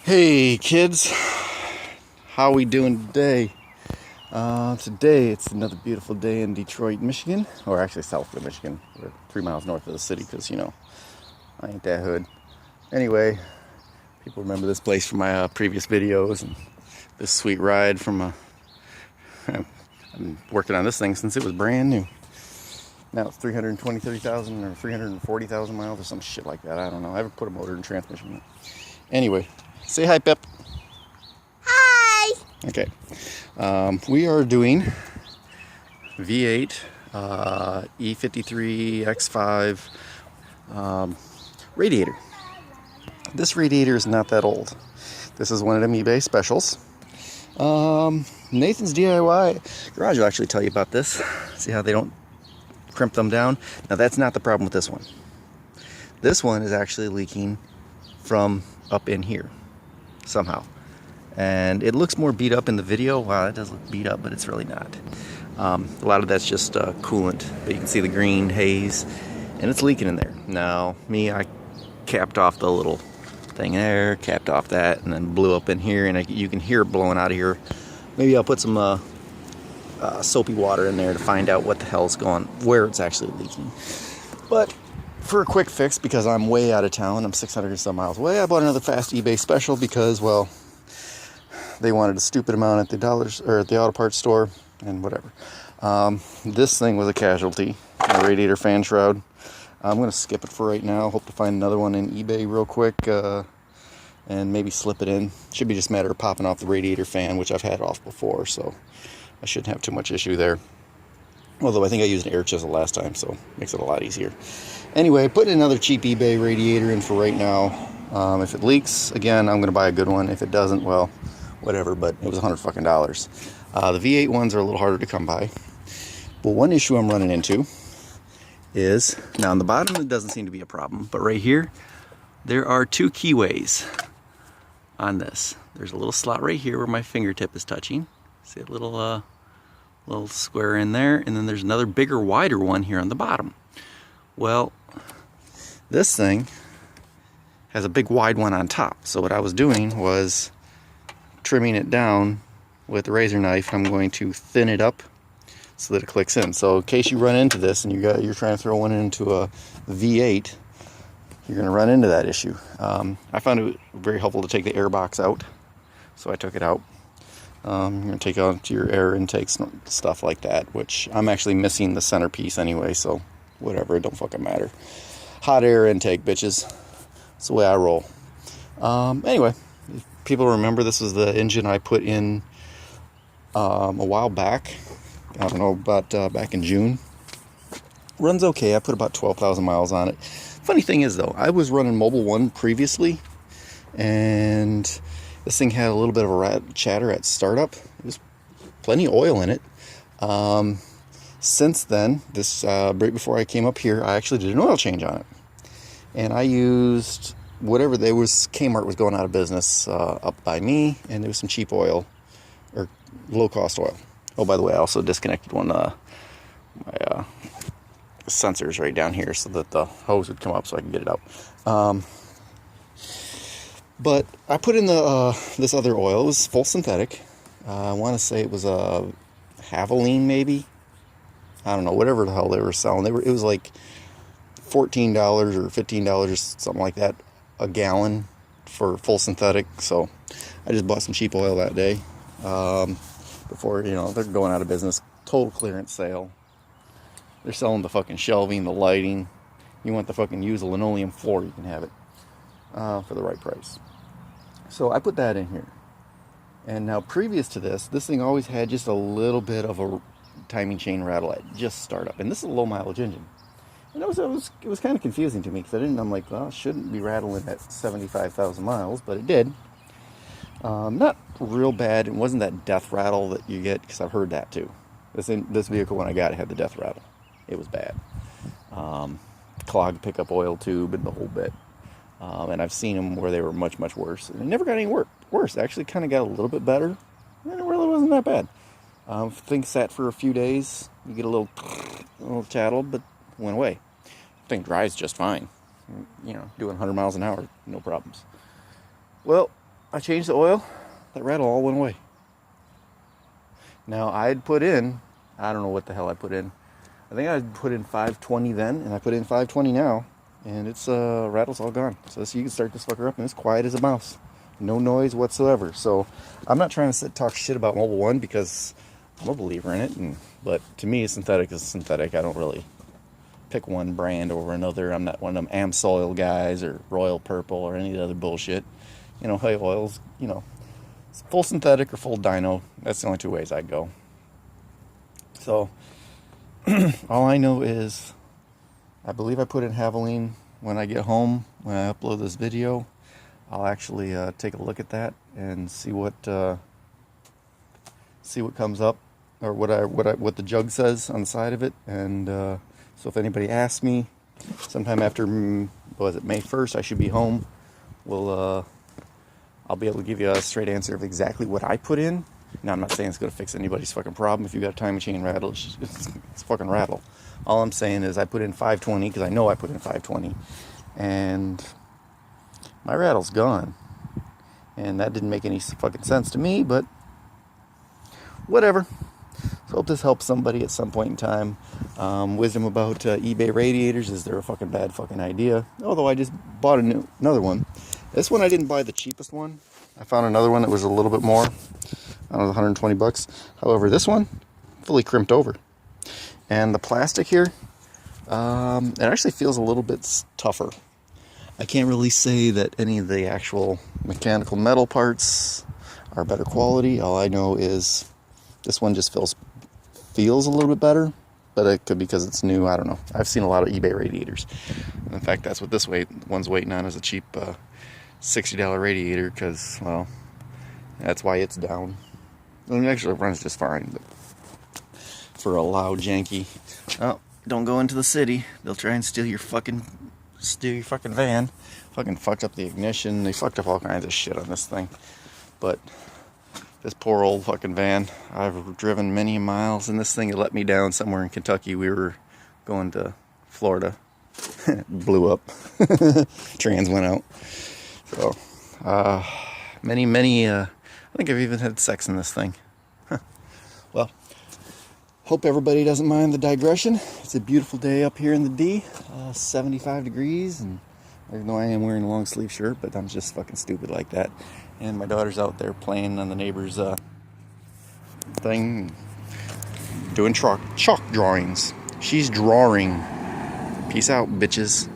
Hey kids, how we doing today? Today it's another beautiful day in Detroit, Michigan, or actually Southfield, Michigan. We're 3 miles north of the city because, I ain't that hood. Anyway, people remember this place from my previous videos and this sweet ride from I've been working on this thing since it was brand new. Now it's 330,000 or 340,000 miles or some shit like that. I don't know. I haven't put a motor and transmission in it. Anyway, say hi, Pep. Hi! Okay. We are doing V8 E53 X5 radiator. This radiator is not that old. This is one of them eBay specials. Nathan's DIY garage will actually tell you about this. See how they don't crimp them down? Now that's not the problem with this one. This one is actually leaking from up in here somehow, and it looks more beat up in the video. Wow, it does look beat up, but it's really not. A lot of that's just coolant, but you can see the green haze, and it's leaking in there. Now I capped off the little thing there, capped off that, and then blew up in here, and you can hear it blowing out of here. Maybe I'll put some soapy water in there to find out what the hell's where it's actually leaking. But for a quick fix, because I'm way out of town, I'm 600 and some miles away, I bought another fast eBay special because, well, they wanted a stupid amount at the auto parts store and whatever. This thing was a casualty, a radiator fan shroud. I'm going to skip it for right now. Hope to find another one in eBay real quick and maybe slip it in. Should be just a matter of popping off the radiator fan, which I've had off before, so I shouldn't have too much issue there. Although I think I used an air chisel last time, so it makes it a lot easier. Anyway, putting another cheap eBay radiator in for right now. If it leaks, again, I'm going to buy a good one. If it doesn't, well, whatever, but it was $100 fucking. The V8 ones are a little harder to come by. But one issue I'm running into is, now on the bottom it doesn't seem to be a problem, but right here, there are two keyways on this. There's a little slot right here where my fingertip is touching. See a little square in there, and then there's another bigger, wider one here on the bottom. Well, this thing has a big wide one on top. So what I was doing was trimming it down with a razor knife. I'm going to thin it up so that it clicks in. So in case you run into this and you're trying to throw one into a V8, you're going to run into that issue. I found it very helpful to take the air box out, so I took it out. You're going to take out your air intakes, stuff like that, which I'm actually missing the centerpiece anyway, so whatever, it don't fucking matter. Hot air intake, bitches. That's the way I roll. Anyway, if people remember, this is the engine I put in a while back. I don't know, about back in June. Runs okay. I put about 12,000 miles on it. Funny thing is, though, I was running Mobile 1 previously, and this thing had a little bit of a chatter at startup. There was plenty of oil in it. Since then, right before I came up here, I actually did an oil change on it. And I used whatever Kmart was going out of business up by me, and there was some cheap oil, or low-cost oil. Oh, by the way, I also disconnected one of my sensors right down here so that the hose would come up so I can get it out. But I put in this other oil. It was full synthetic. I want to say it was a Havoline, maybe. I don't know, whatever the hell they were selling. It was like $14 or $15 or something like that a gallon for full synthetic. So I just bought some cheap oil that day before, they're going out of business. Total clearance sale. They're selling the fucking shelving, the lighting. You want the fucking use a linoleum floor, you can have it for the right price. So I put that in here. And now previous to this thing always had just a little bit of a timing chain rattle at just startup. And this is a low mileage engine. And it was kind of confusing to me because I'm like, well, it shouldn't be rattling at 75,000 miles, but it did. Not real bad. It wasn't that death rattle that you get, because I've heard that too. This vehicle, when I got it, had the death rattle. It was bad. Clogged pickup oil tube and the whole bit. And I've seen them where they were much, much worse. And it never got any worse. It actually kind of got a little bit better. And it really wasn't that bad. Things sat for a few days. You get a little chattel, but went away. Thing drives just fine. Doing 100 miles an hour, no problems. Well, I changed the oil, that rattle all went away. Now I'd put in, I don't know what the hell I put in. I think I put in 520 then, and I put in 520 now, and it's rattle's all gone. So you can start this fucker up, and it's quiet as a mouse, no noise whatsoever. So I'm not trying to talk shit about Mobile One because I'm a believer in it, but to me, synthetic is synthetic. I don't really pick one brand over another. I'm not one of them Amsoil guys or Royal Purple or any other bullshit. You know, hay oils, you know, it's full synthetic or full dyno. That's the only two ways I'd go. So all I know is I believe I put in Haviline. When I get home, when I upload this video, I'll actually take a look at that and see what comes up, or what the jug says on the side of it. And so if anybody asks me, sometime after May 1st, I should be home. I'll be able to give you a straight answer of exactly what I put in. Now, I'm not saying it's going to fix anybody's fucking problem. If you got a time machine rattle, it's fucking rattle. All I'm saying is I put in 520 because I know I put in 520, and my rattle's gone. And that didn't make any fucking sense to me, but whatever. So hope this helps somebody at some point in time. Wisdom about eBay radiators is they're a fucking bad fucking idea. Although I just bought another one. This one I didn't buy the cheapest one. I found another one that was a little bit more. I don't know, 120 bucks. However, this one fully crimped over. And the plastic here, it actually feels a little bit tougher. I can't really say that any of the actual mechanical metal parts are better quality. All I know is this one just feels a little bit better, but it could be because it's new. I don't know. I've seen a lot of eBay radiators. In fact, that's what this one's waiting on, is a cheap $60 radiator, because, well, that's why it's down. I mean, actually, it runs just fine, but for a loud janky, oh, don't go into the city. They'll try and steal your fucking van. Fucking fucked up the ignition. They fucked up all kinds of shit on this thing. But this poor old fucking van, I've driven many miles, and this thing had let me down somewhere in Kentucky. We were going to Florida. Blew up. Trans went out. So, I think I've even had sex in this thing. Well, hope everybody doesn't mind the digression. It's a beautiful day up here in the D. 75 degrees, and even though I am wearing a long sleeve shirt, but I'm just fucking stupid like that. And my daughter's out there playing on the neighbor's thing, doing chalk drawings. She's drawing. Peace out, bitches.